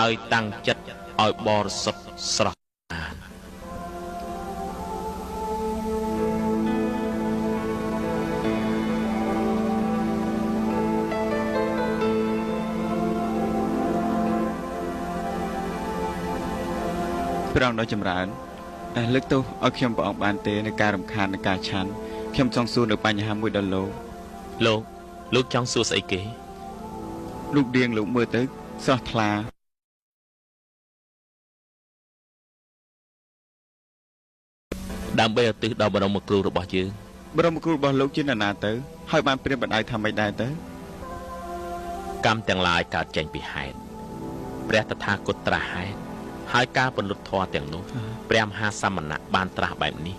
ហើយតាំងចិត្តឲ្យបរិសុទ្ធស្រស់ព្រះអង្គដ៏ចម្រើនលើកទោសឲ្យខ្ញុំព្រះអង្គបានទេនៅការរំខាននៃការឆាន់ខ្ញុំចង់សួរនៅបញ្ហាមួយដល់លោកចង់សួរស្អីគេលោករៀងលោកមើលទៅស្រស់ថ្លាដើម្បីឧទ្ទិសដល់បរមគ្រូរបស់យើងបរមគ្រូរបស់លោកជានរណាទៅហើយបានព្រាមបណ្ដាយថាម៉េចដែរទៅកម្មទាំងឡាយកើតចេញពីហេតុព្រះតថាគតត្រាស់ហេតុហើយការពន្លត់ធម៌ទាំងនោះព្រះមហាសមណៈបានត្រាស់បែបនេះ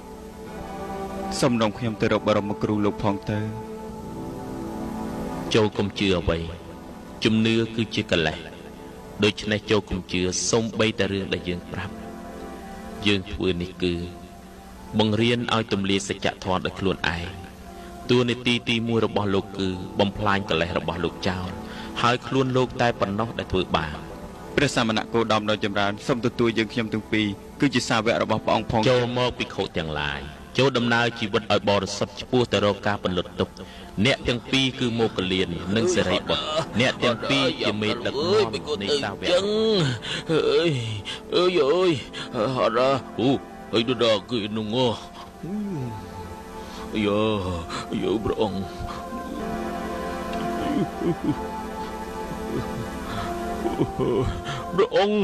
សូមនាំខ្ញុំទៅរកបរមគ្រូលោកផងទៅចូលកុំជឿអ្វីជំនឿគឺជាកិលេសដូច្នេះចូលកុំជឿសូមបីតែរឿងដែលយើងប្រាប់យើងធ្វើនេះគឺបង្រៀនឲ្យទម្លាយសច្ចធម៌ដោយខ្លួនឯងតួនាទីទី1របស់លោកគឺបំផ្លាញកិលេសរបស់លោកចោលហើយខ្លួនលោកតែប៉ុណ្ណោះដែលធ្វើបាបព្រះសមណគោតមដ៏ចម្រើនសូមទទួលយើងខ្ញុំទាំងពីរគឺជាសាវករបស់ព្រះអង្គផងចូលមកភិក្ខុទាំងឡាយចូលដំណើរជីវិតឲ្យបរិសុទ្ធឆ្ពោះទៅរកការបន្លត់ទុក្ខអ្នកទាំងពីរគឺមោគលាននិងសេរីបុត្រអ្នកទាំងពីរជាមេដឹកនាំនៃសាវកចឹងអើយហរ៉ាអើយដល់គឺនោះយោព្រះអង្គព្រះអង្គ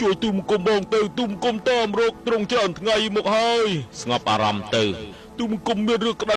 ជួយទុំគុំបងទៅទុំគុំតាមរកត្រង់ច្រើនថ្ងៃមកហើយស្ងប់អារម្មណ៍ទៅទុំគុំមានរឿងក្តៅ